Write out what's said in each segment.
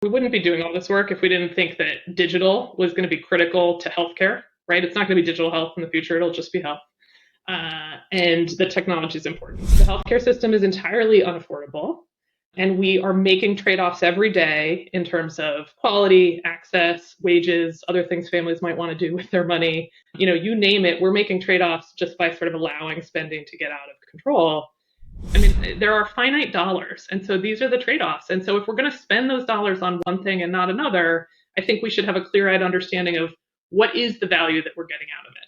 We wouldn't be doing all this work if we didn't think that digital was going to be critical to healthcare, right? It's not going to be digital health in the future, it'll just be health. And the technology is important. The healthcare system is entirely unaffordable, and we are making trade-offs every day in terms of quality, access, wages, other things families might want to do with their money. You name it, we're making trade-offs just by sort of allowing spending to get out of control. I mean, there are finite dollars, and so these are the trade-offs. And so if we're going to spend those dollars on one thing and not another, I think we should have a clear-eyed understanding of what is the value that we're getting out of it.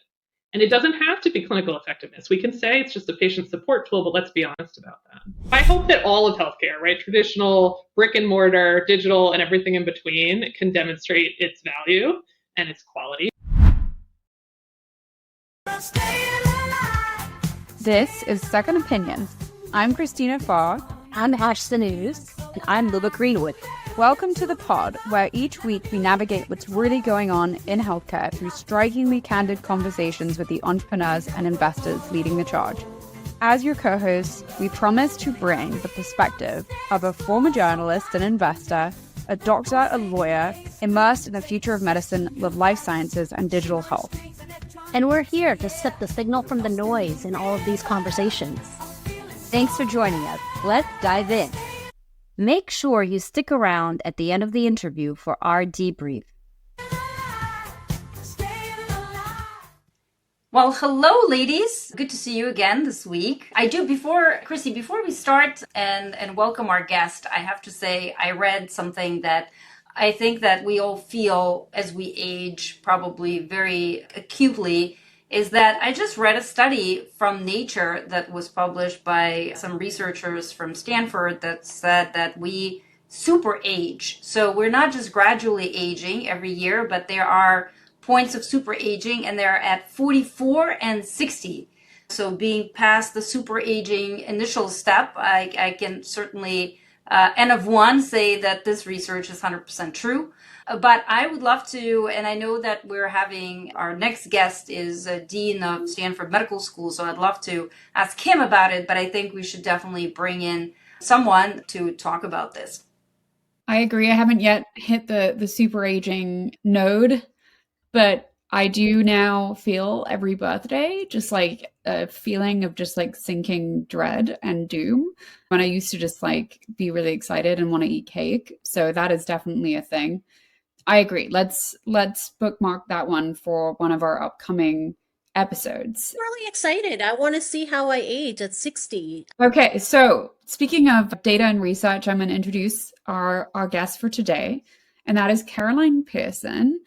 And it doesn't have to be clinical effectiveness. We can say it's just a patient support tool, but let's be honest about that. I hope that all of healthcare, right, traditional, brick and mortar, digital, and everything in between, can demonstrate its value and its quality. This is Second Opinion. I'm Christina Farr. I'm Zenooz. And I'm Luba Greenwood. Welcome to the pod, where each week we navigate what's really going on in healthcare through strikingly candid conversations with the entrepreneurs and investors leading the charge. As your co-hosts, we promise to bring the perspective of a former journalist and investor, a doctor, a lawyer, immersed in the future of medicine with life sciences and digital health. And we're here to sift the signal from the noise in all of these conversations. Thanks for joining us. Let's dive in. Make sure you stick around at the end of the interview for our debrief. Well, hello, ladies. Good to see you again this week. Before we start and welcome our guest, I have to say I read something that I think that we all feel as we age, probably very acutely, is that I just read a study from Nature that was published by some researchers from Stanford that said that we super age. So we're not just gradually aging every year, but there are points of super aging, and they're at 44 and 60. So being past the super aging initial step, I can certainly, N of one, say that this research is 100% true. But I would love to, and I know that we're having, our next guest is a dean of Stanford Medical School, so I'd love to ask him about it, but I think we should definitely bring in someone to talk about this. I agree. I haven't yet hit the super aging node, but I do now feel every birthday just like a feeling of just like sinking dread and doom. When I used to just like be really excited and want to eat cake. So that is definitely a thing. I agree. Let's bookmark that one for one of our upcoming episodes. I'm really excited. I want to see how I age at 60. Okay, so speaking of data and research, I'm going to introduce our guest for today, and that is Caroline Pearson.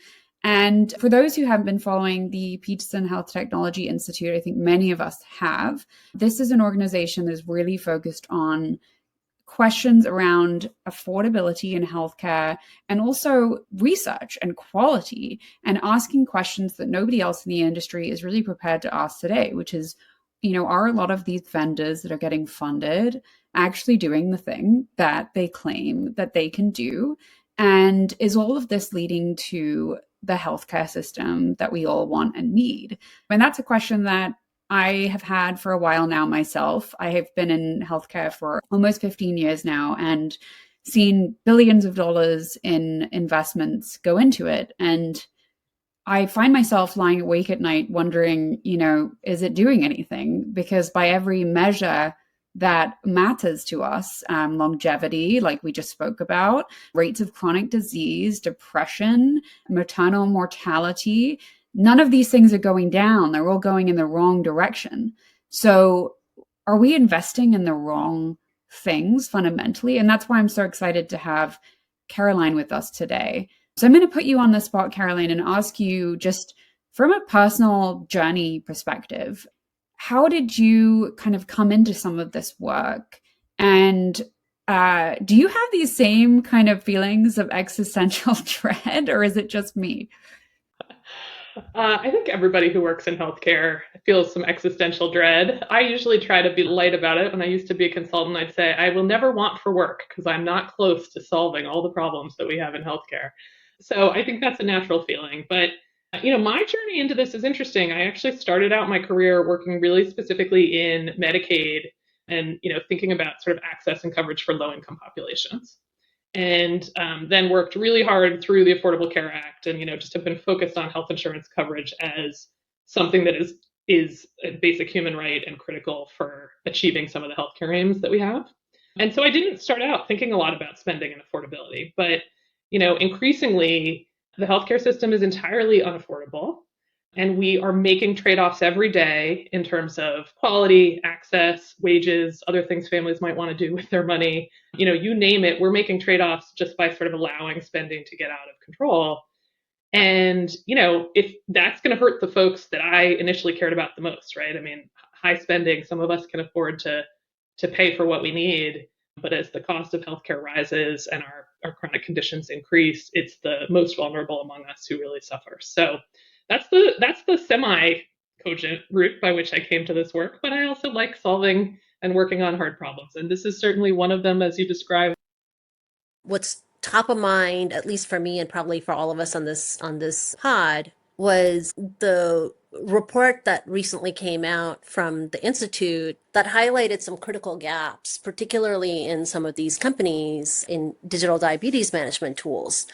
And for those who haven't been following the Peterson Health Technology Institute, I think many of us have. This is an organization that is really focused on questions around affordability in healthcare and also research and quality, and asking questions that nobody else in the industry is really prepared to ask today, which is, are a lot of these vendors that are getting funded actually doing the thing that they claim that they can do? And is all of this leading to the healthcare system that we all want and need? And that's a question that I have had for a while now myself. I have been in healthcare for almost 15 years now and seen billions of dollars in investments go into it. And I find myself lying awake at night wondering, is it doing anything? Because by every measure that matters to us, longevity, like we just spoke about, rates of chronic disease, depression, maternal mortality, none of these things are going down. They're all going in the wrong direction. So are we investing in the wrong things fundamentally? And that's why I'm so excited to have Caroline with us today. So I'm going to put you on the spot, Caroline, and ask you, just from a personal journey perspective, how did you kind of come into some of this work? And do you have these same kind of feelings of existential dread, or is it just me? I think everybody who works in healthcare feels some existential dread. I usually try to be light about it. When I used to be a consultant, I'd say, I will never want for work because I'm not close to solving all the problems that we have in healthcare. So I think that's a natural feeling. But, my journey into this is interesting. I actually started out my career working really specifically in Medicaid and, thinking about sort of access and coverage for low-income populations. and then worked really hard through the Affordable Care Act, and just have been focused on health insurance coverage as something that is a basic human right and critical for achieving some of the healthcare aims that we have. And so I didn't start out thinking a lot about spending and affordability, but increasingly the healthcare system is entirely unaffordable. And we are making trade-offs every day in terms of quality, access, wages, other things families might want to do with their money. You name it, we're making trade-offs just by sort of allowing spending to get out of control. And, if that's going to hurt the folks that I initially cared about the most, right? I mean, high spending, some of us can afford to pay for what we need. But as the cost of healthcare rises and our chronic conditions increase, it's the most vulnerable among us who really suffer. So that's the semi-cogent route by which I came to this work. But I also like solving and working on hard problems. And this is certainly one of them, as you described. What's top of mind, at least for me and probably for all of us on this pod, was the report that recently came out from the Institute that highlighted some critical gaps, particularly in some of these companies in digital diabetes management tools.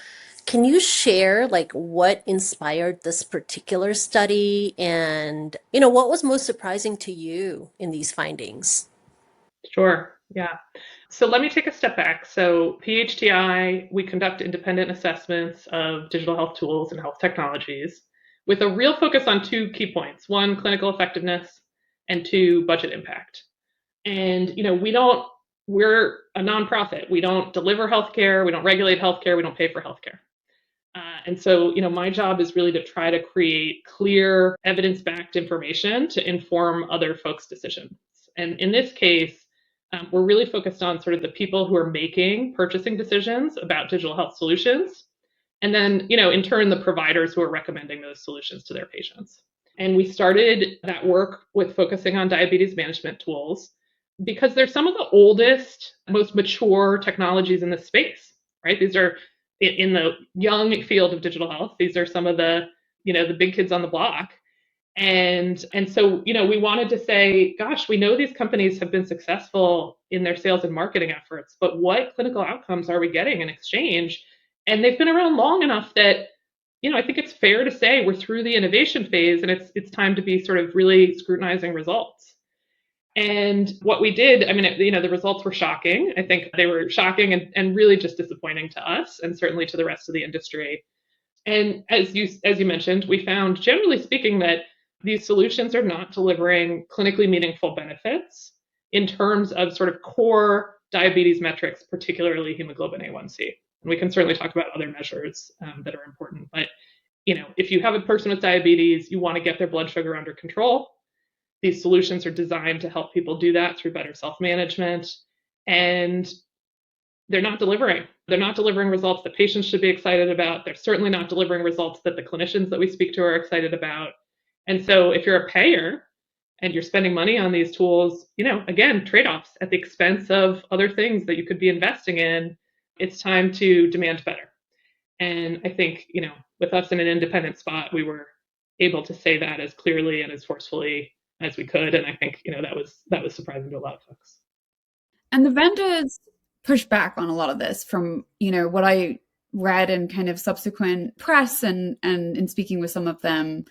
Can you share what inspired this particular study and, what was most surprising to you in these findings? Sure. Yeah. So let me take a step back. So PHTI, we conduct independent assessments of digital health tools and health technologies with a real focus on two key points. One, clinical effectiveness, and two, budget impact. And, we're a nonprofit. We don't deliver healthcare. We don't regulate healthcare. We don't pay for healthcare. And so, my job is really to try to create clear, evidence-backed information to inform other folks' decisions. And in this case, we're really focused on sort of the people who are making purchasing decisions about digital health solutions. And then, in turn, the providers who are recommending those solutions to their patients. And we started that work with focusing on diabetes management tools because they're some of the oldest, most mature technologies in this space, right? These are in the young field of digital health. These are some of the, the big kids on the block. And so, we wanted to say, gosh, we know these companies have been successful in their sales and marketing efforts, but what clinical outcomes are we getting in exchange? And they've been around long enough that, I think it's fair to say we're through the innovation phase and it's time to be sort of really scrutinizing results. And what we did, the results were shocking. I think they were shocking and really just disappointing to us and certainly to the rest of the industry. And as you mentioned, we found, generally speaking, that these solutions are not delivering clinically meaningful benefits in terms of sort of core diabetes metrics, particularly hemoglobin A1C. And we can certainly talk about other measures that are important. But, if you have a person with diabetes, you want to get their blood sugar under control. These solutions are designed to help people do that through better self-management. And they're not delivering. They're not delivering results that patients should be excited about. They're certainly not delivering results that the clinicians that we speak to are excited about. And so if you're a payer and you're spending money on these tools, again, trade-offs at the expense of other things that you could be investing in, it's time to demand better. And I think, with us in an independent spot, we were able to say that as clearly and as forcefully as we could. And I think, that was surprising to a lot of folks. And the vendors push back on a lot of this from, what I read in kind of subsequent press and in speaking with some of them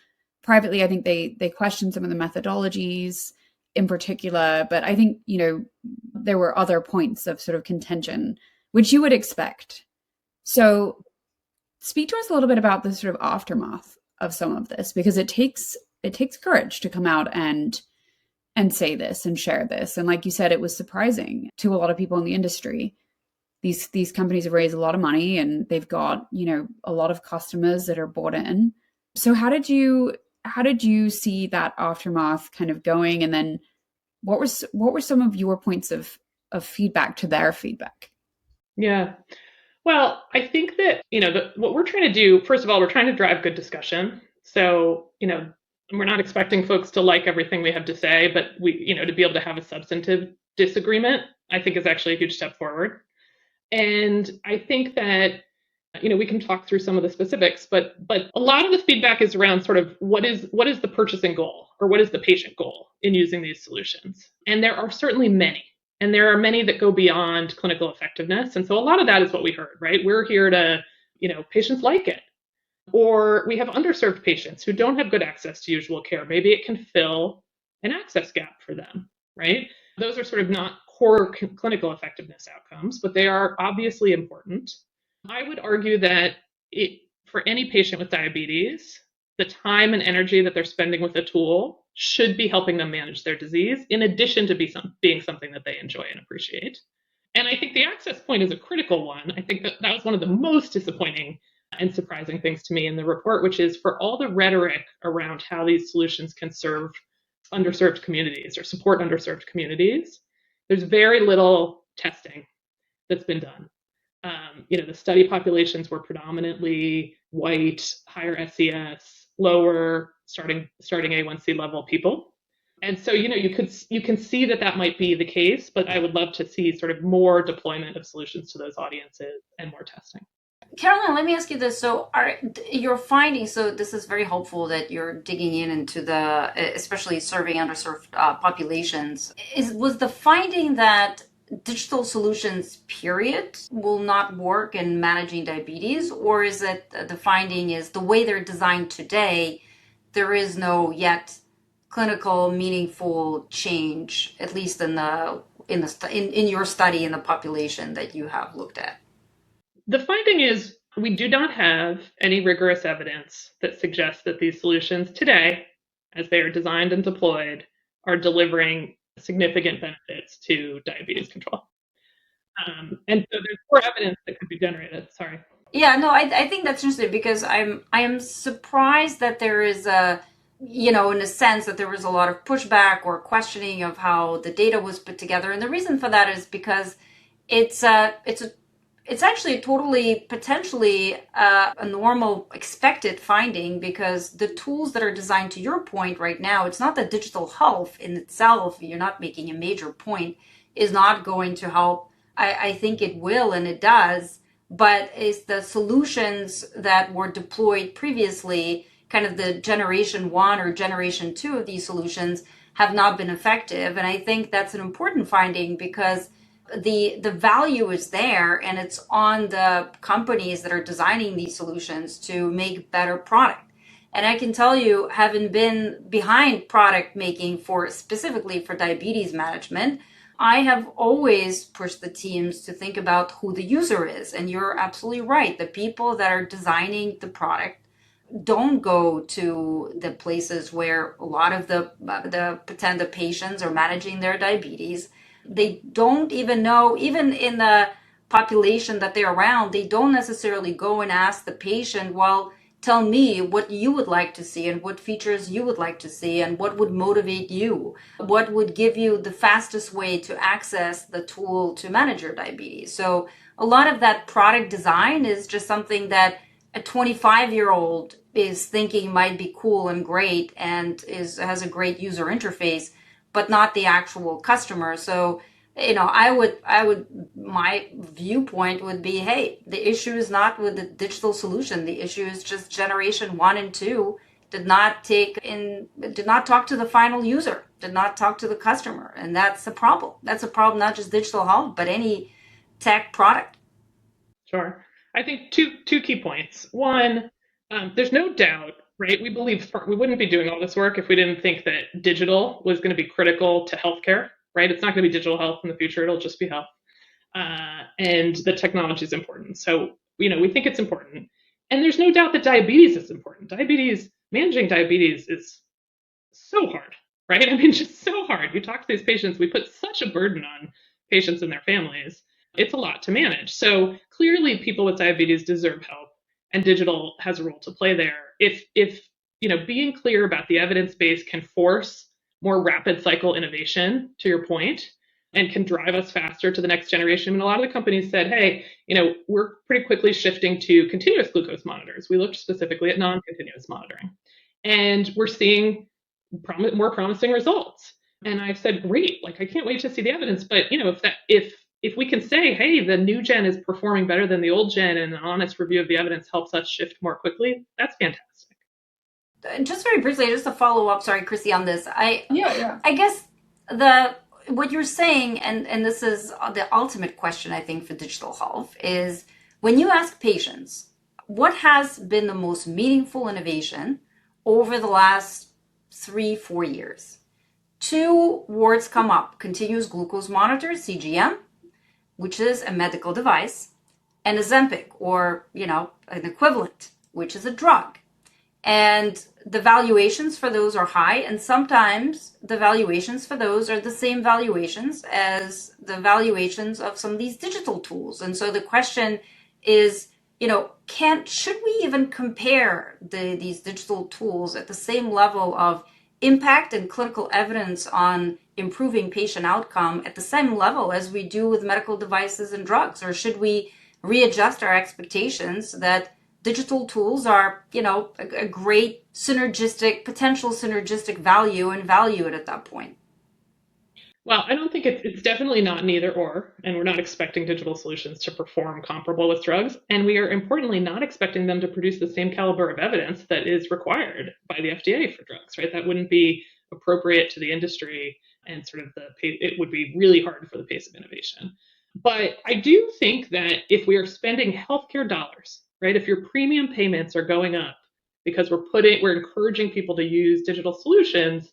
privately. I think they questioned some of the methodologies in particular, but I think, there were other points of sort of contention, which you would expect. So speak to us a little bit about the sort of aftermath of some of this, because it takes courage to come out and say this and share this. And like you said, it was surprising to a lot of people in the industry. These companies have raised a lot of money and they've got, a lot of customers that are bought in. So how did you see that aftermath kind of going? And then what were some of your points of feedback to their feedback? Yeah. Well, I think that, what we're trying to do, first of all, we're trying to drive good discussion. So, we're not expecting folks to like everything we have to say, but we, to be able to have a substantive disagreement, I think is actually a huge step forward. And I think that, we can talk through some of the specifics, but a lot of the feedback is around sort of what is the purchasing goal or what is the patient goal in using these solutions? And there are certainly many. And there are many that go beyond clinical effectiveness. And so a lot of that is what we heard, right? We're here to, patients like it. Or we have underserved patients who don't have good access to usual care. Maybe it can fill an access gap for them, right? Those are sort of not core clinical effectiveness outcomes, but they are obviously important. I would argue that for any patient with diabetes, the time and energy that they're spending with a tool should be helping them manage their disease, in addition to being something that they enjoy and appreciate. And I think the access point is a critical one. I think that was one of the most disappointing and surprising things to me in the report, which is for all the rhetoric around how these solutions can serve underserved communities or support underserved communities, there's very little testing that's been done. The study populations were predominantly white, higher SES, lower starting A1C level people. And so, you can see that might be the case, but I would love to see sort of more deployment of solutions to those audiences and more testing. Caroline, let me ask you this. So are your findings, so this is very helpful that you're digging into especially serving underserved populations. Was the finding that digital solutions, period, will not work in managing diabetes? Or is it the finding is the way they're designed today, there is no yet clinical meaningful change, at least in your study in the population that you have looked at? The finding is we do not have any rigorous evidence that suggests that these solutions today, as they are designed and deployed, are delivering significant benefits to diabetes control. And so there's more evidence that could be generated. Sorry. Yeah, no, I think that's interesting because I am surprised that there is in a sense that there was a lot of pushback or questioning of how the data was put together. And the reason for that is because it's actually totally potentially a normal expected finding, because the tools that are designed, to your point right now, it's not that digital health in itself, you're not making a major point, is not going to help. I think it will, and it does, but it's the solutions that were deployed previously, kind of the generation 1 or generation 2 of these solutions, have not been effective. And I think that's an important finding because the value is there, and it's on the companies that are designing these solutions to make better product. And I can tell you, having been behind product making specifically for diabetes management, I have always pushed the teams to think about who the user is. And you're absolutely right. The people that are designing the product don't go to the places where a lot of the patients are managing their diabetes. They don't even know, even in the population that they're around, they don't necessarily go and ask the patient, well, tell me what you would like to see and what features you would like to see and what would motivate you, what would give you the fastest way to access the tool to manage your diabetes. So a lot of that product design is just something that a 25-year-old is thinking might be cool and great and has a great user interface, but not the actual customer. So, my viewpoint would be, hey, the issue is not with the digital solution. The issue is just generation 1 and 2 did not talk to the final user, did not talk to the customer. And that's a problem. That's a problem, not just digital health, but any tech product. Sure. I think two key points. One, there's no doubt, right? We believe we wouldn't be doing all this work if we didn't think that digital was going to be critical to healthcare, right? It's not going to be digital health in the future. It'll just be health. And the technology is important. So, we think it's important. And there's no doubt that diabetes is important. Managing diabetes is so hard, right? I mean, just so hard. You talk to these patients, we put such a burden on patients and their families. It's a lot to manage. So clearly people with diabetes deserve help, and digital has a role to play there. If being clear about the evidence base can force more rapid cycle innovation, to your point, and can drive us faster to the next generation. And a lot of the companies said, hey, we're pretty quickly shifting to continuous glucose monitors. We looked specifically at non-continuous monitoring, and we're seeing more promising results. And I've said, great, I can't wait to see the evidence. But if we can say, hey, the new gen is performing better than the old gen, and an honest review of the evidence helps us shift more quickly, that's fantastic. Just very briefly, just to follow up, sorry, Chrissy, on this. Yeah. I guess what you're saying, and this is the ultimate question, I think, for digital health, is when you ask patients, what has been the most meaningful innovation over the last 3-4 years? Two words come up: continuous glucose monitor, CGM, which is a medical device, and Ozempic, or, an equivalent, which is a drug. And the valuations for those are high, and sometimes the valuations for those are the same valuations as the valuations of some of these digital tools. And so the question is, should we even compare these digital tools at the same level of impact and clinical evidence on improving patient outcome at the same level as we do with medical devices and drugs? Or should we readjust our expectations that digital tools are, a great potential synergistic value, and value it at that point? Well, I don't think it's definitely not an either or, and we're not expecting digital solutions to perform comparable with drugs, and we are importantly not expecting them to produce the same caliber of evidence that is required by the FDA for drugs, right? That wouldn't be appropriate to the industry, and it would be really hard for the pace of innovation. But I do think that if we are spending healthcare dollars, right, if your premium payments are going up because we're encouraging people to use digital solutions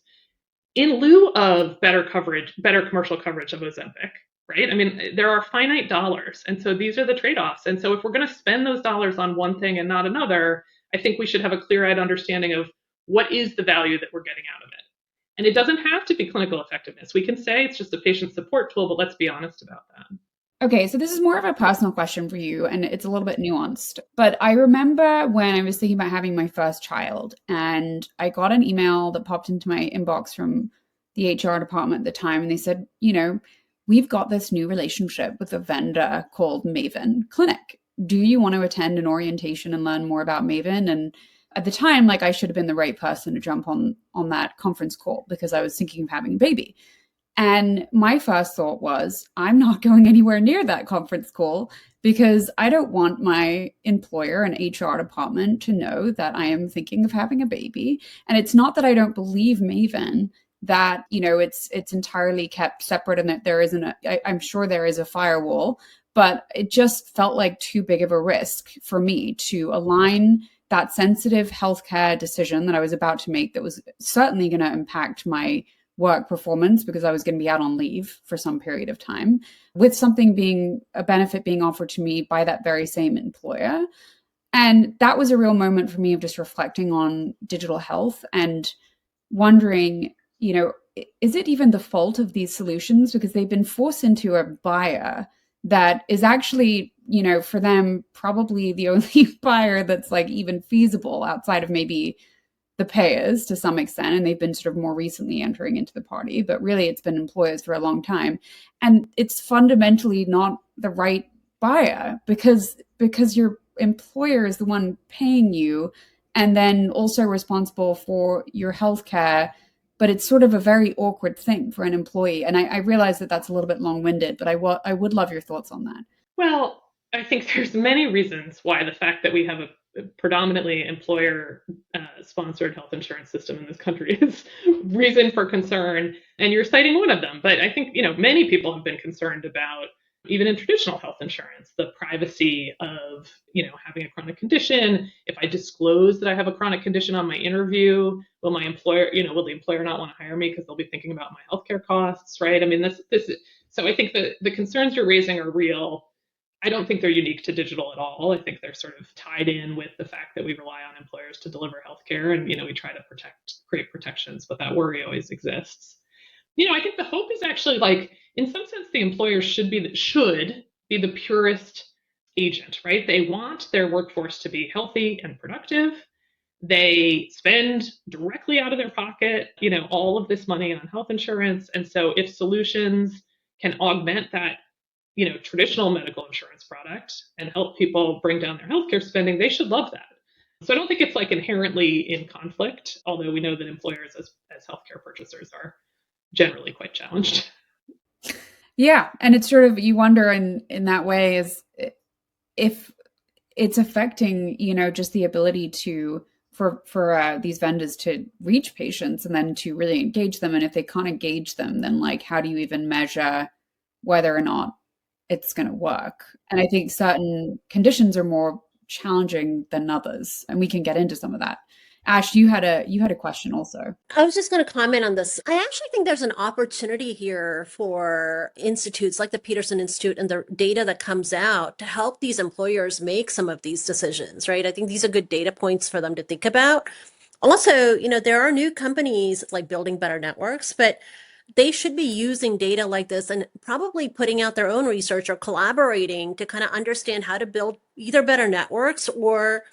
in lieu of better commercial coverage of Ozempic, right? I mean, there are finite dollars, and so these are the trade-offs. And so if we're going to spend those dollars on one thing and not another, I think we should have a clear-eyed understanding of what is the value that we're getting out of it. And it doesn't have to be clinical effectiveness. We can say it's just a patient support tool, but let's be honest about that. Okay, so this is more of a personal question for you, and it's a little bit nuanced. But I remember when I was thinking about having my first child, and I got an email that popped into my inbox from the HR department at the time, and they said, we've got this new relationship with a vendor called Maven Clinic. Do you want to attend an orientation and learn more about Maven? And at the time, I should have been the right person to jump on that conference call because I was thinking of having a baby. And my first thought was, I'm not going anywhere near that conference call because I don't want my employer and HR department to know that I am thinking of having a baby. And it's not that I don't believe Maven, that, it's entirely kept separate and that there isn't I'm sure there is a firewall, but it just felt like too big of a risk for me to align that sensitive healthcare decision that I was about to make that was certainly going to impact my work performance because I was going to be out on leave for some period of time, with something being a benefit being offered to me by that very same employer. And that was a real moment for me of just reflecting on digital health and wondering, is it even the fault of these solutions? Because they've been forced into a buyer that is actually, for them, probably the only buyer that's even feasible outside of maybe the payers to some extent, and they've been sort of more recently entering into the party, but really it's been employers for a long time. And it's fundamentally not the right buyer because your employer is the one paying you and then also responsible for your healthcare. But it's sort of a very awkward thing for an employee. And I realize that that's a little bit long-winded, but I would love your thoughts on that. Well, I think there's many reasons why the fact that we have a predominantly employer-sponsored health insurance system in this country is reason for concern, and you're citing one of them. But I think many people have been concerned about, even in traditional health insurance, the privacy of having a chronic condition. If I disclose that I have a chronic condition on my interview, will the employer not want to hire me because they'll be thinking about my healthcare costs, right? I mean, this. So I think the concerns you're raising are real. I don't think they're unique to digital at all. I think they're sort of tied in with the fact that we rely on employers to deliver healthcare, and we try to create protections, but that worry always exists. I think the hope is actually in some sense the employer should be the purest agent, right? They want their workforce to be healthy and productive. They spend directly out of their pocket, all of this money on health insurance, and so if solutions can augment that traditional medical insurance product and help people bring down their healthcare spending, they should love that. So I don't think it's inherently in conflict, although we know that employers as healthcare purchasers are generally quite challenged. Yeah. And it's sort of, you wonder in that way is if it's affecting, just the ability for these vendors to reach patients and then to really engage them. And if they can't engage them, then like, how do you even measure whether or not it's going to work? And I think certain conditions are more challenging than others, and we can get into some of that. Ash, you had a question also. I was just going to comment on this. I actually think there's an opportunity here for institutes like the Peterson Institute and the data that comes out to help these employers make some of these decisions, right? I think these are good data points for them to think about. Also, there are new companies like building better networks, but they should be using data like this and probably putting out their own research or collaborating to kind of understand how to build either better networks or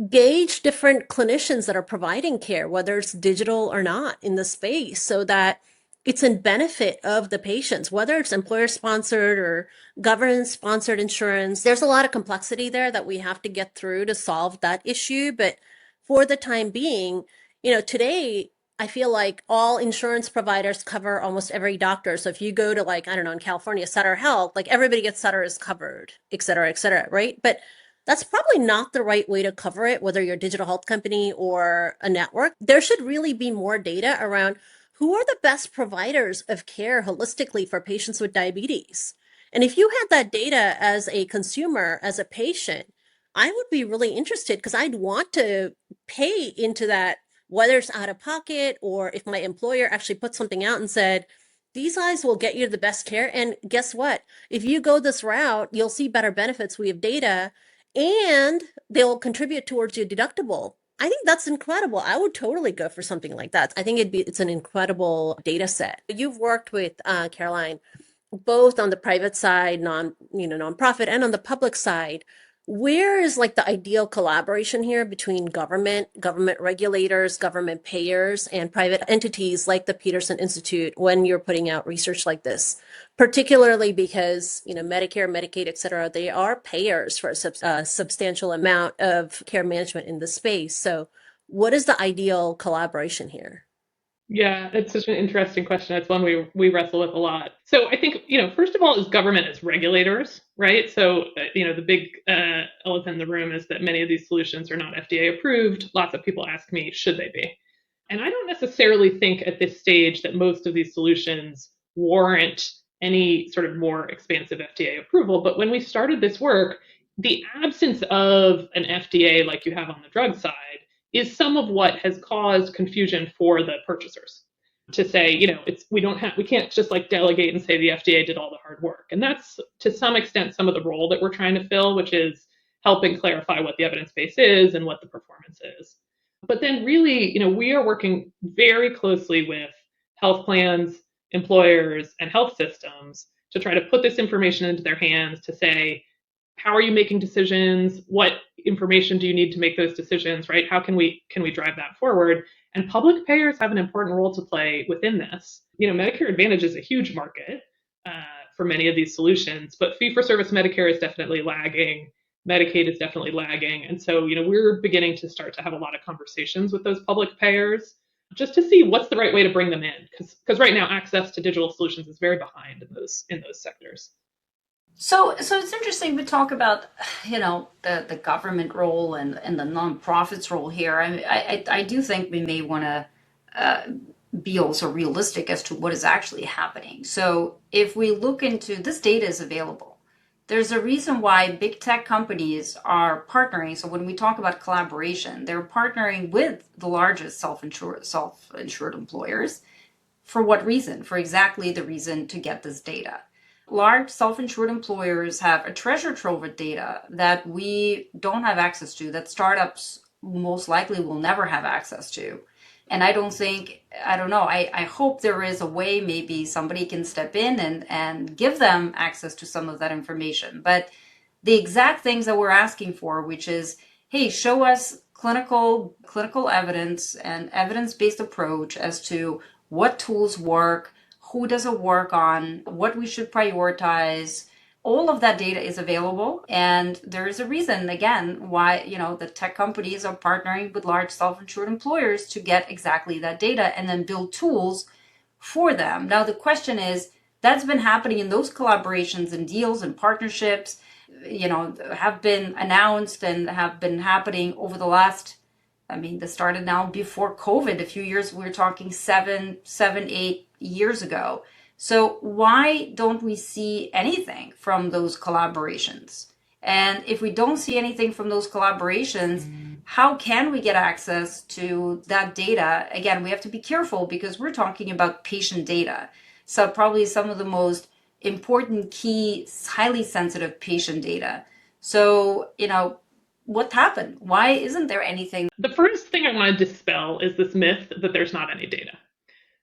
gauge different clinicians that are providing care, whether it's digital or not, in the space, so that it's in benefit of the patients, whether it's employer sponsored or government sponsored insurance. There's a lot of complexity there that we have to get through to solve that issue. But for the time being, today, I feel like all insurance providers cover almost every doctor. So if you go to, like, I don't know, in California, Sutter Health, like everybody gets Sutter is covered, et cetera, right? But that's probably not the right way to cover it, whether you're a digital health company or a network. There should really be more data around who are the best providers of care holistically for patients with diabetes. And if you had that data as a consumer, as a patient, I would be really interested because I'd want to pay into that, whether it's out of pocket or if my employer actually put something out and said, these guys will get you the best care. And guess what? If you go this route, you'll see better benefits. We have data. And they'll contribute towards your deductible. I think that's incredible. I would totally go for something like that. I think it's an incredible data set. You've worked with Caroline, both on the private side, nonprofit, and on the public side. Where is like the ideal collaboration here between government regulators, government payers, and private entities like the Peterson Institute when you're putting out research like this? Particularly because, Medicare, Medicaid, et cetera, they are payers for a substantial amount of care management in the space. So what is the ideal collaboration here? Yeah, it's such an interesting question. It's one we wrestle with a lot. So I think, first of all, is government as regulators, right? So, the big elephant in the room is that many of these solutions are not FDA approved. Lots of people ask me, should they be? And I don't necessarily think at this stage that most of these solutions warrant any sort of more expansive FDA approval. But when we started this work, the absence of an FDA like you have on the drug side is some of what has caused confusion for the purchasers to say, we can't just like delegate and say the FDA did all the hard work. And that's to some extent some of the role that we're trying to fill, which is helping clarify what the evidence base is and what the performance is. But then really, we are working very closely with health plans, employers, and health systems to try to put this information into their hands to say, how are you making decisions? What information do you need to make those decisions, right? How can we drive that forward? And public payers have an important role to play within this. Medicare Advantage is a huge market for many of these solutions, but fee-for-service Medicare is definitely lagging. Medicaid is definitely lagging. And so, we're beginning to start to have a lot of conversations with those public payers just to see what's the right way to bring them in. Because right now, access to digital solutions is very behind in those sectors. So it's interesting we talk about, the government role and the nonprofits role here. I do think we may want to be also realistic as to what is actually happening. So if we look into this, data is available. There's a reason why big tech companies are partnering. So when we talk about collaboration, they're partnering with the largest self-insured employers. For what reason? For exactly the reason to get this data. Large self-insured employers have a treasure trove of data that we don't have access to, that startups most likely will never have access to. And I hope there is a way maybe somebody can step in and give them access to some of that information. But the exact things that we're asking for, which is, hey, show us clinical evidence and evidence-based approach as to what tools work, who does it work on, what we should prioritize. All of that data is available. And there is a reason, again, why, the tech companies are partnering with large self-insured employers to get exactly that data and then build tools for them. Now, the question is, that's been happening in those collaborations and deals and partnerships, have been announced and have been happening over the last I mean, this started now before COVID. A few years, we were talking 8 years ago. So why don't we see anything from those collaborations? And if we don't see anything from those collaborations, how can we get access to that data? Again, we have to be careful because we're talking about patient data. So probably some of the most important, key, highly sensitive patient data. So, what happened? Why isn't there anything? The first thing I want to dispel is this myth that there's not any data.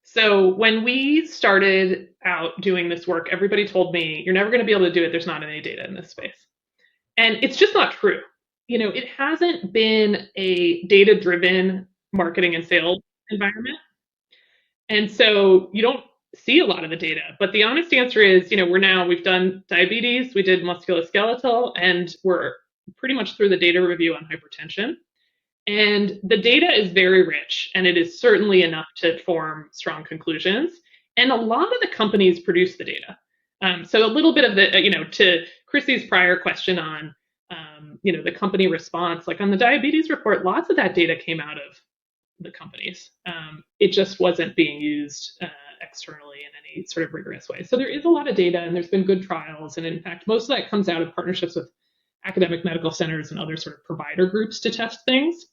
So when we started out doing this work, everybody told me, you're never going to be able to do it. There's not any data in this space. And it's just not true. It hasn't been a data-driven marketing and sales environment. And so you don't see a lot of the data. But the honest answer is, we've done diabetes, we did musculoskeletal, and we're pretty much through the data review on hypertension. And the data is very rich, and it is certainly enough to form strong conclusions. And a lot of the companies produce the data. So a little bit of the, to Chrissy's prior question on, the company response, like on the diabetes report, lots of that data came out of the companies. It just wasn't being used externally in any sort of rigorous way. So there is a lot of data, and there's been good trials. And in fact, most of that comes out of partnerships with academic medical centers and other sort of provider groups to test things.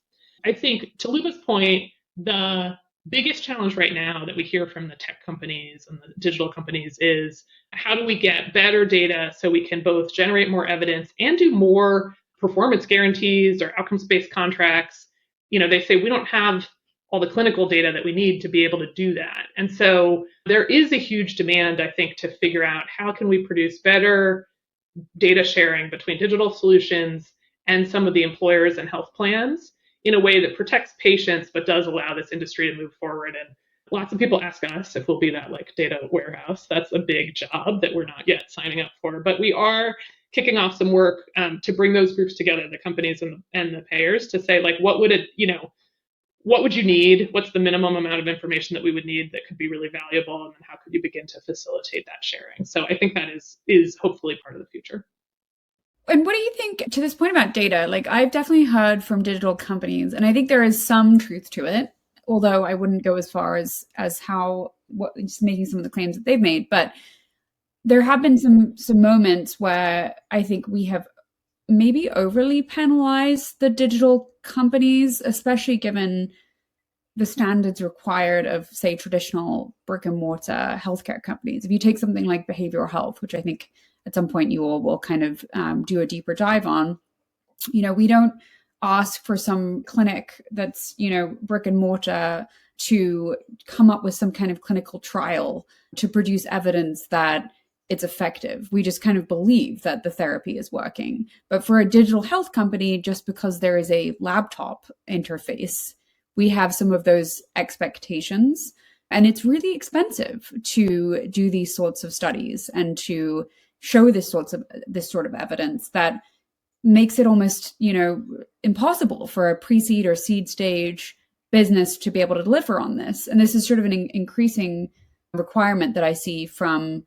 I think, to Luba's point, the biggest challenge right now that we hear from the tech companies and the digital companies is how do we get better data so we can both generate more evidence and do more performance guarantees or outcomes-based contracts. They say we don't have all the clinical data that we need to be able to do that. And so there is a huge demand, I think, to figure out how can we produce better data sharing between digital solutions and some of the employers and health plans in a way that protects patients but does allow this industry to move forward. And lots of people ask us if we'll be that data warehouse. That's a big job that we're not yet signing up for, but we are kicking off some work to bring those groups together, the companies and the payers, to say what would you need? What's the minimum amount of information that we would need that could be really valuable? And then how could you begin to facilitate that sharing? So I think that is hopefully part of the future. And what do you think to this point about data? I've definitely heard from digital companies, and I think there is some truth to it, although I wouldn't go as far as just making some of the claims that they've made. But there have been some moments where I think we have maybe overly penalized the digital companies, especially given the standards required of, say, traditional brick and mortar healthcare companies. If you take something like behavioral health, which I think at some point you all will kind of do a deeper dive on, we don't ask for some clinic that's, brick and mortar to come up with some kind of clinical trial to produce evidence that it's effective. We just kind of believe that the therapy is working. But for a digital health company, just because there is a laptop interface, we have some of those expectations. And it's really expensive to do these sorts of studies and to show this sort of evidence that makes it almost, impossible for a pre-seed or seed stage business to be able to deliver on this. And this is sort of an increasing requirement that I see from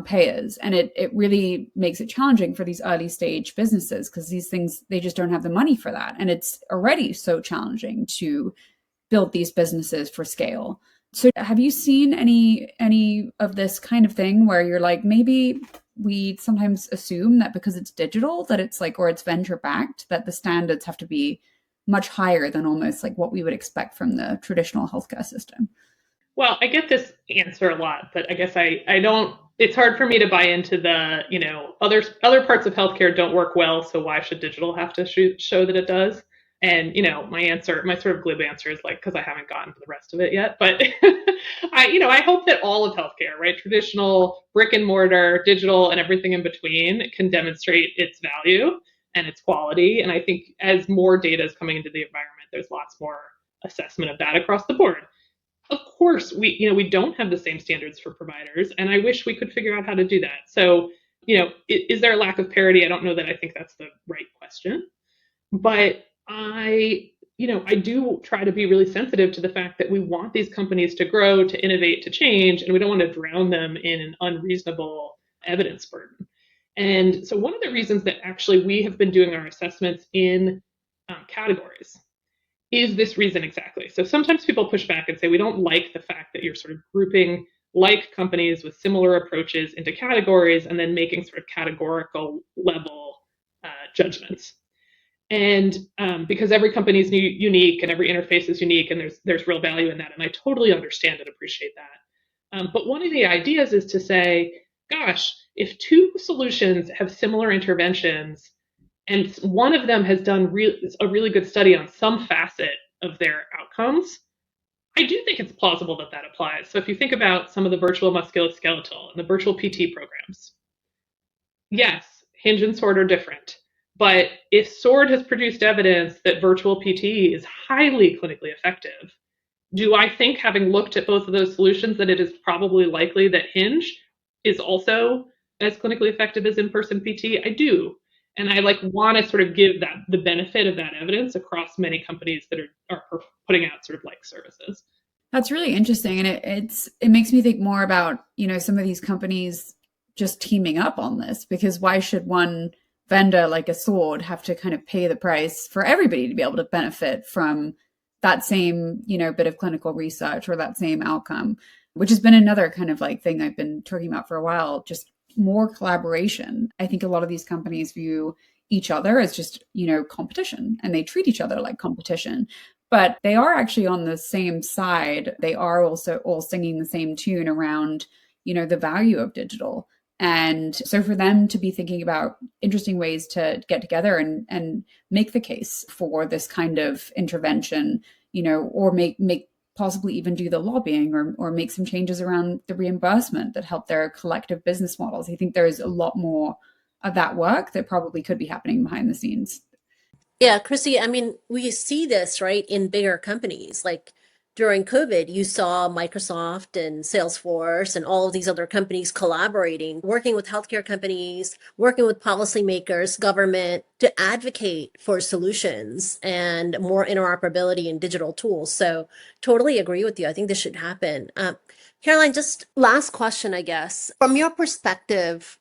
payers. And it really makes it challenging for these early stage businesses because these things, they just don't have the money for that. And it's already so challenging to build these businesses for scale. So have you seen any of this kind of thing where you're maybe we sometimes assume that because it's digital, that it's or it's venture backed, that the standards have to be much higher than almost what we would expect from the traditional healthcare system? Well, I get this answer a lot, but I guess I don't, it's hard for me to buy into the, other parts of healthcare don't work well, so why should digital have to show that it does? And, my sort of glib answer is because I haven't gotten to the rest of it yet. But I hope that all of healthcare, right, traditional, brick and mortar, digital, and everything in between can demonstrate its value and its quality. And I think as more data is coming into the environment, there's lots more assessment of that across the board. Of course, we don't have the same standards for providers, and I wish we could figure out how to do that. So, is there a lack of parity? I don't know that I think that's the right question, but I do try to be really sensitive to the fact that we want these companies to grow, to innovate, to change, and we don't want to drown them in an unreasonable evidence burden. And so one of the reasons that actually we have been doing our assessments in categories is this reason exactly? So sometimes people push back and say, we don't like the fact that you're sort of grouping like companies with similar approaches into categories and then making sort of categorical level judgments. And because every company is unique and every interface is unique, and there's real value in that, and I totally understand and appreciate that. But one of the ideas is to say, gosh, if two solutions have similar interventions, and one of them has done a really good study on some facet of their outcomes, I do think it's plausible that that applies. So if you think about some of the virtual musculoskeletal and the virtual PT programs, yes, Hinge and Sword are different. But if Sword has produced evidence that virtual PT is highly clinically effective, do I think, having looked at both of those solutions, that it is probably likely that Hinge is also as clinically effective as in-person PT? I do. And I want to sort of give that the benefit of that evidence across many companies that are putting out sort of like services. That's really interesting. And it makes me think more about, some of these companies just teaming up on this, because why should one vendor like a Sword have to kind of pay the price for everybody to be able to benefit from that same, bit of clinical research or that same outcome, which has been another kind of like thing I've been talking about for a while, just more collaboration. I think a lot of these companies view each other as just, competition, and they treat each other like competition, but they are actually on the same side. They are also all singing the same tune around, the value of digital. And so for them to be thinking about interesting ways to get together and make the case for this kind of intervention, or make possibly even do the lobbying or make some changes around the reimbursement that help their collective business models. I think there's a lot more of that work that probably could be happening behind the scenes. Yeah, Chrissy, I mean, we see this, right, in bigger companies. Like during COVID, you saw Microsoft and Salesforce and all of these other companies collaborating, working with healthcare companies, working with policymakers, government to advocate for solutions and more interoperability in digital tools. So totally agree with you. I think this should happen. Caroline, just last question, I guess. From your perspective,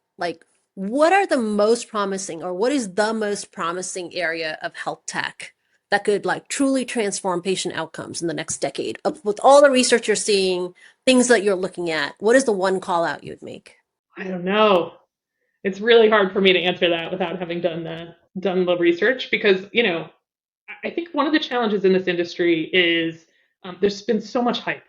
what are the most promising, or what is the most promising area of health tech that could truly transform patient outcomes in the next decade? With all the research you're seeing, things that you're looking at, what is the one call out you'd make? I don't know. It's really hard for me to answer that without having done the research, because, I think one of the challenges in this industry is there's been so much hype.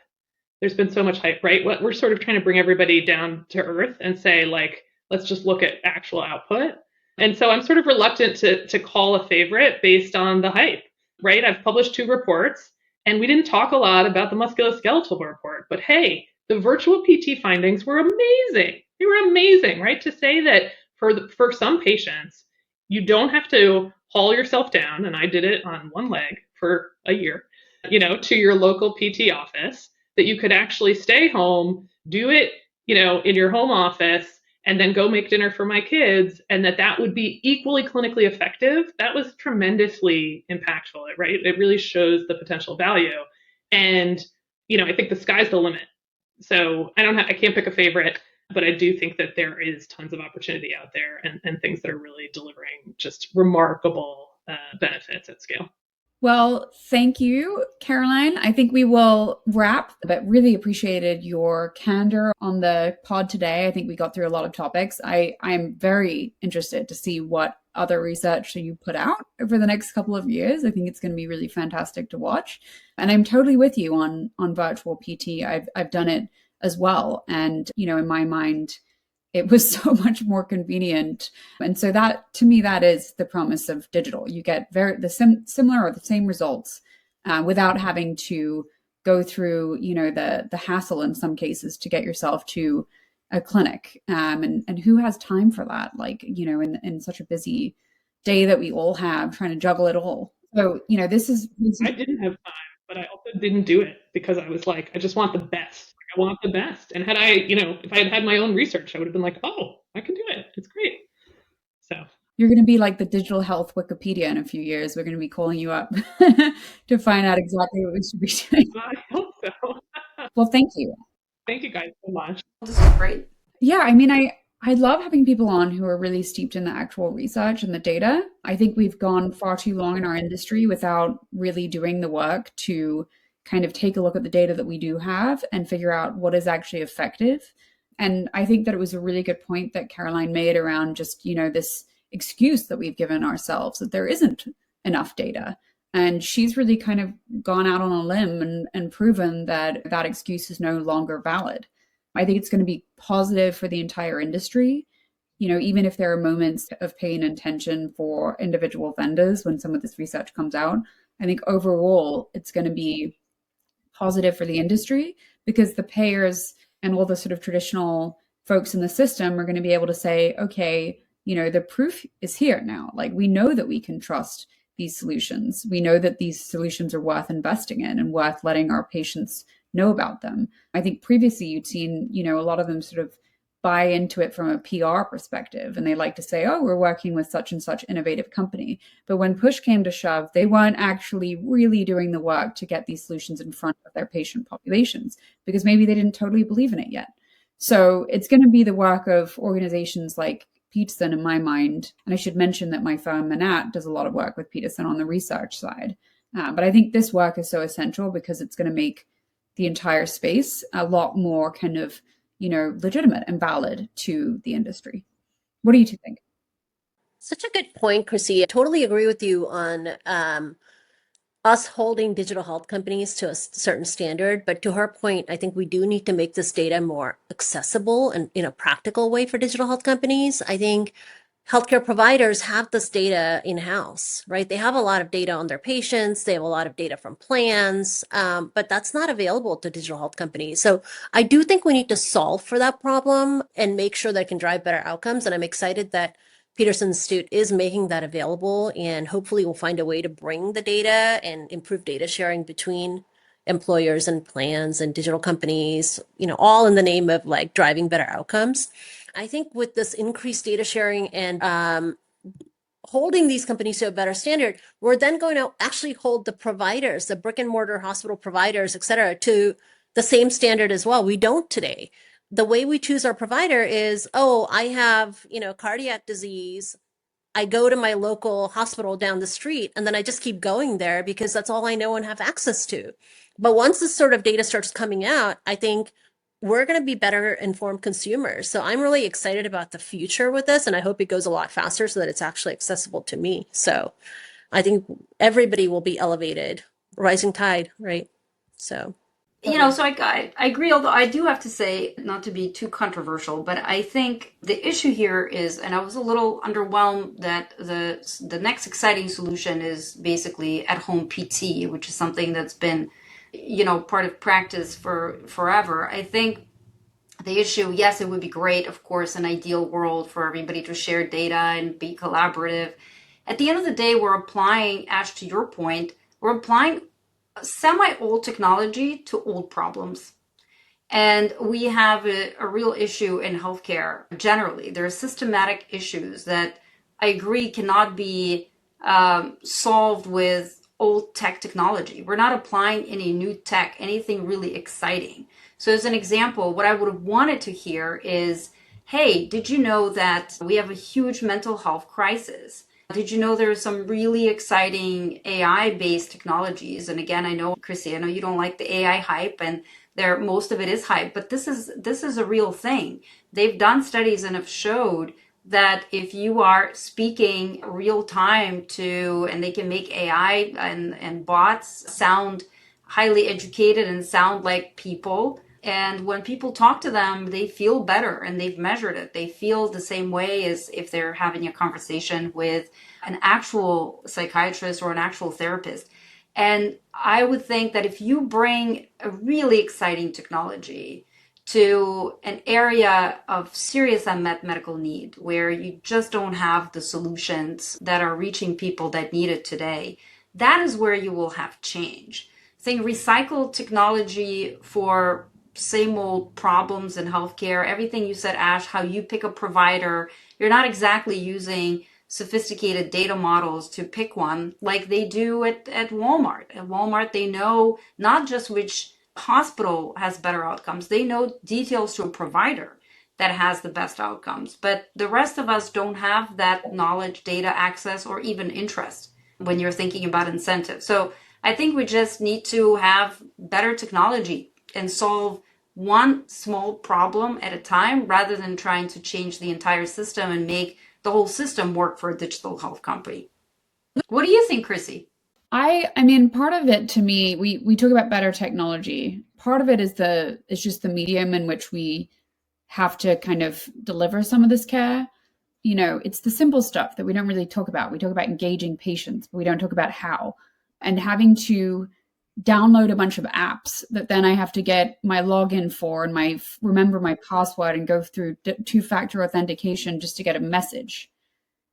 There's been so much hype, right? We're sort of trying to bring everybody down to earth and say, let's just look at actual output. And so I'm sort of reluctant to call a favorite based on the hype, right? I've published 2 reports, and we didn't talk a lot about the musculoskeletal report, but hey, the virtual PT findings were amazing. They were amazing, right? To say that for some patients, you don't have to haul yourself down, and I did it on one leg for a year, to your local PT office, that you could actually stay home, do it, in your home office, and then go make dinner for my kids, and that would be equally clinically effective. That was tremendously impactful, right? It really shows the potential value. And, I think the sky's the limit. So I can't pick a favorite, but I do think that there is tons of opportunity out there and things that are really delivering just remarkable benefits at scale. Well, thank you, Caroline. I think we will wrap, but really appreciated your candor on the pod today. I think we got through a lot of topics. I'm very interested to see what other research you put out over the next couple of years. I think it's going to be really fantastic to watch. And I'm totally with you on virtual PT. I've done it as well. And, in my mind, it was so much more convenient. And so that, to me, that is the promise of digital. You get similar or the same results without having to go through, the hassle in some cases to get yourself to a clinic. And who has time for that? In such a busy day that we all have, trying to juggle it all. So, this is I didn't have time, but I also didn't do it because I was like, I just want the best. I want the best. And had I, if I had had my own research, I would have been like, oh, I can do it. It's great. So you're going to be like the digital health Wikipedia in a few years. We're going to be calling you up to find out exactly what we should be doing. I hope so. Well, thank you. Thank you guys so much. This is great. Yeah, I mean, I love having people on who are really steeped in the actual research and the data. I think we've gone far too long in our industry without really doing the work to kind of take a look at the data that we do have and figure out what is actually effective. And I think that it was a really good point that Caroline made around just, this excuse that we've given ourselves that there isn't enough data. And she's really kind of gone out on a limb and proven that that excuse is no longer valid. I think it's going to be positive for the entire industry. Even if there are moments of pain and tension for individual vendors when some of this research comes out, I think overall it's going to be positive for the industry because the payers and all the sort of traditional folks in the system are going to be able to say, okay, the proof is here now. Like, we know that we can trust these solutions. We know that these solutions are worth investing in and worth letting our patients know about them. I think previously you'd seen, a lot of them sort of buy into it from a PR perspective, and they like to say, oh, we're working with such and such innovative company. But when push came to shove, they weren't actually really doing the work to get these solutions in front of their patient populations because maybe they didn't totally believe in it yet. So it's going to be the work of organizations like Peterson, in my mind. And I should mention that my firm, Manat, does a lot of work with Peterson on the research side. But I think this work is so essential because it's going to make the entire space a lot more kind of, legitimate and valid to the industry. What do you two think? Such a good point, Chrissy. I totally agree with you on us holding digital health companies to a certain standard. But to her point, I think we do need to make this data more accessible and in a practical way for digital health companies. I think healthcare providers have this data in-house, right? They have a lot of data on their patients. They have a lot of data from plans, but that's not available to digital health companies. So I do think we need to solve for that problem and make sure that it can drive better outcomes. And I'm excited that Peterson Institute is making that available, and hopefully we'll find a way to bring the data and improve data sharing between employers and plans and digital companies, all in the name of like driving better outcomes. I think with this increased data sharing and holding these companies to a better standard, we're then going to actually hold the providers, the brick and mortar hospital providers, et cetera, to the same standard as well. We don't today. The way we choose our provider is, oh, I have, cardiac disease. I go to my local hospital down the street, and then I just keep going there because that's all I know and have access to. But once this sort of data starts coming out, I think we're going to be better informed consumers. So I'm really excited about the future with this, and I hope it goes a lot faster so that it's actually accessible to me. So I think everybody will be elevated, rising tide, right? So. So I agree, although I do have to say, not to be too controversial, but I think the issue here is, and I was a little underwhelmed that the next exciting solution is basically at-home PT, which is something that's been, part of practice for forever. I think the issue, yes, it would be great, of course, an ideal world for everybody to share data and be collaborative. At the end of the day, we're applying, Ash, to your point, we're applying semi-old technology to old problems. And we have a real issue in healthcare generally. There are systematic issues that I agree cannot be solved with old technology. We're not applying any new tech, anything really exciting. So as an example, what I would have wanted to hear is, hey, did you know that we have a huge mental health crisis? Did you know there are some really exciting AI-based technologies? And again, I know, Chrissy, I know you don't like the AI hype, and most of it is hype, but this is a real thing. They've done studies and have showed that if you are speaking real time and they can make AI and bots sound highly educated and sound like people. And when people talk to them, they feel better, and they've measured it. They feel the same way as if they're having a conversation with an actual psychiatrist or an actual therapist. And I would think that if you bring a really exciting technology to an area of serious unmet medical need where you just don't have the solutions that are reaching people that need it today, that is where you will have change. I think recycled technology for same old problems in healthcare, everything you said, Ash, how you pick a provider, you're not exactly using sophisticated data models to pick one like they do at Walmart. At Walmart, they know not just which hospital has better outcomes, they know details to a provider. that has the best outcomes. But the rest of us don't have that knowledge, data access, or even interest when you're thinking about incentives. So I think we just need to have better technology and solve one small problem at a time rather than trying to change the entire system and make the whole system work for a digital health company. What do you think, Chrissy? I mean, part of it to me, we talk about better technology. Part of it is just the medium in which we have to kind of deliver some of this care. You know, it's the simple stuff that we don't really talk about. We talk about engaging patients, but we don't talk about how. And having to download a bunch of apps that then I have to get my login for and remember my password and go through two-factor authentication just to get a message.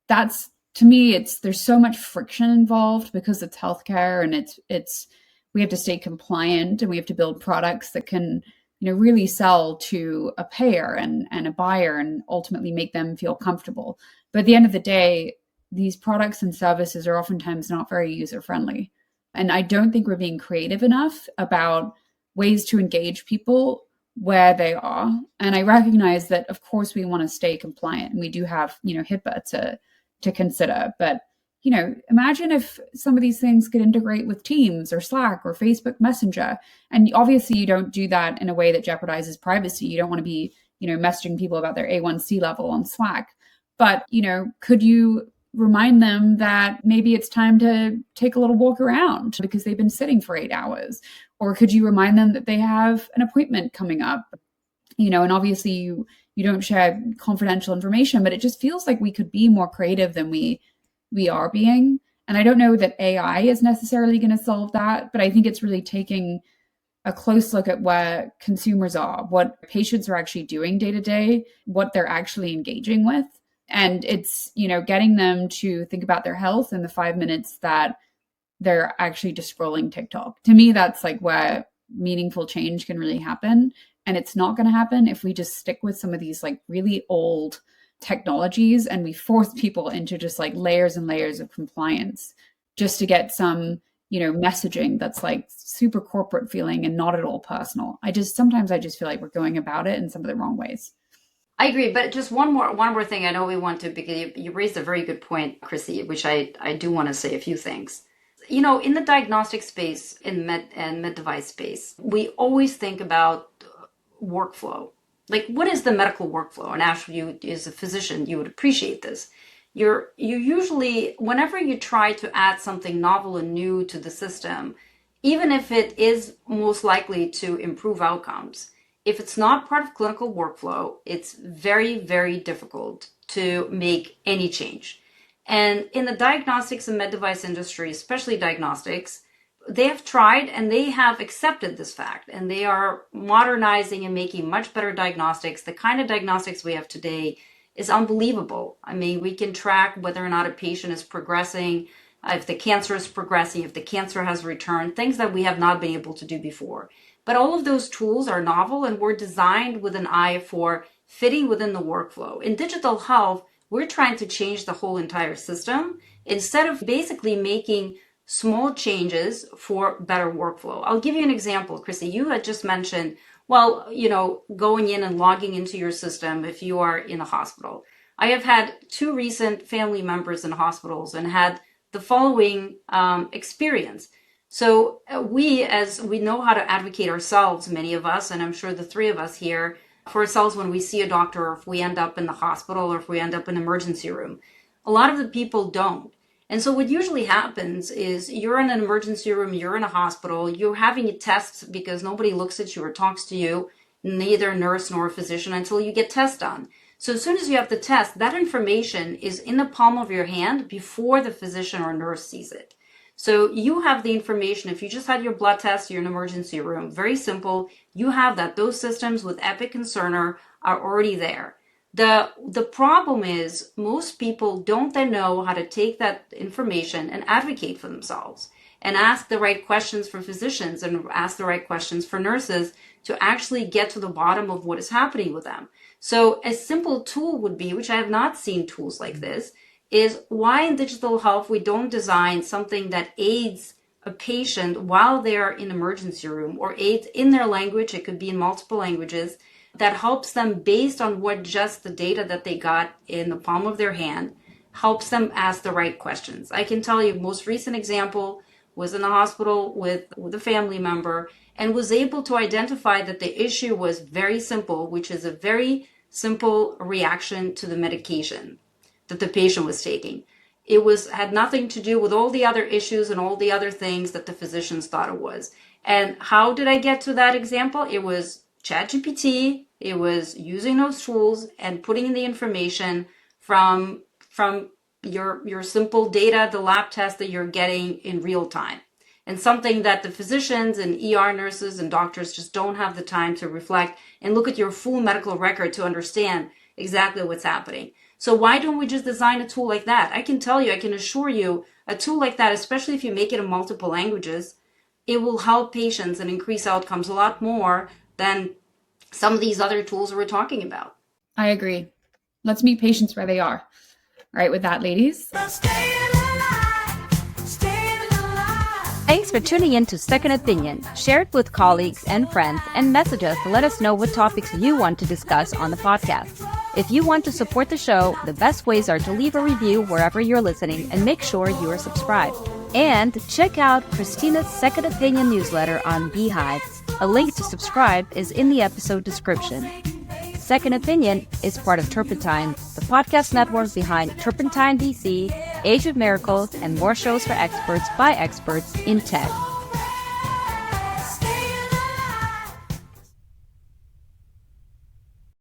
That's, to me, there's so much friction involved because it's healthcare, and it's we have to stay compliant, and we have to build products that can, really sell to a payer and a buyer and ultimately make them feel comfortable. But at the end of the day, these products and services are oftentimes not very user-friendly. And I don't think we're being creative enough about ways to engage people where they are. And I recognize that, of course, we want to stay compliant, and we do have, HIPAA to consider. But, imagine if some of these things could integrate with Teams or Slack or Facebook Messenger. And obviously you don't do that in a way that jeopardizes privacy. You don't want to be, messaging people about their A1C level on Slack. But, could you remind them that maybe it's time to take a little walk around because they've been sitting for 8 hours? Or could you remind them that they have an appointment coming up? And obviously you don't share confidential information, but it just feels like we could be more creative than we are being. And I don't know that AI is necessarily going to solve that, but I think it's really taking a close look at where consumers are, what patients are actually doing day to day, what they're actually engaging with. And it's, getting them to think about their health in the 5 minutes that they're actually just scrolling TikTok. To me, that's like where meaningful change can really happen. And it's not going to happen if we just stick with some of these like really old technologies and we force people into just like layers and layers of compliance just to get some, messaging that's like super corporate feeling and not at all personal. Sometimes I just feel like we're going about it in some of the wrong ways. I agree, but just one more thing. I know we want to, because you raised a very good point, Chrissy, which I do want to say a few things. In the diagnostic space, in med device space, we always think about workflow. Like, what is the medical workflow? And actually, you as a physician, you would appreciate this. You usually, whenever you try to add something novel and new to the system, even if it is most likely to improve outcomes, if it's not part of clinical workflow, it's very, very difficult to make any change. And in the diagnostics and med device industry, especially diagnostics, they have tried and they have accepted this fact, and they are modernizing and making much better diagnostics. The kind of diagnostics we have today is unbelievable. I mean, we can track whether or not a patient is progressing, if the cancer is progressing, if the cancer has returned, things that we have not been able to do before. But all of those tools are novel and were designed with an eye for fitting within the workflow. In digital health, we're trying to change the whole entire system instead of basically making small changes for better workflow. I'll give you an example, Chrissy. You had just mentioned, going in and logging into your system if you are in a hospital. I have had 2 recent family members in hospitals and had the following experience. So we know how to advocate ourselves, many of us, and I'm sure the 3 of us here, for ourselves when we see a doctor, or if we end up in the hospital, or if we end up in an emergency room. A lot of the people don't. And so what usually happens is you're in an emergency room, you're in a hospital, you're having a test because nobody looks at you or talks to you, neither a nurse nor a physician, until you get tests done. So as soon as you have the test, that information is in the palm of your hand before the physician or nurse sees it. So you have the information. If you just had your blood test, you're in an emergency room. Very simple. You have that. Those systems with Epic and Cerner are already there. The problem is most people don't then know how to take that information and advocate for themselves and ask the right questions for physicians and ask the right questions for nurses to actually get to the bottom of what is happening with them. So a simple tool would be, which I have not seen tools like this, is why in digital health we don't design something that aids a patient while they're in emergency room, or aids in their language. It could be in multiple languages, that helps them based on what just the data that they got in the palm of their hand, helps them ask the right questions. I can tell you, most recent example was in the hospital with a family member and was able to identify that the issue was very simple, which is a very simple reaction to the medication that the patient was taking. It had nothing to do with all the other issues and all the other things that the physicians thought it was. And how did I get to that example? It was ChatGPT. It was using those tools and putting in the information from your simple data, the lab test that you're getting in real time. And something that the physicians and ER nurses and doctors just don't have the time to reflect and look at your full medical record to understand exactly what's happening. So why don't we just design a tool like that? I can tell you, I can assure you, a tool like that, especially if you make it in multiple languages, it will help patients and increase outcomes a lot more than some of these other tools we're talking about. I agree. Let's meet patients where they are. All right, with that, ladies. Thanks for tuning in to Second Opinion. Share it with colleagues and friends and message us to let us know what topics you want to discuss on the podcast. If you want to support the show, the best ways are to leave a review wherever you're listening and make sure you are subscribed. And check out Christina's Second Opinion newsletter on Beehive. A link to subscribe is in the episode description. Second Opinion is part of Turpentine, the podcast network behind Turpentine DC, Age of Miracles, and more shows for experts by experts in tech.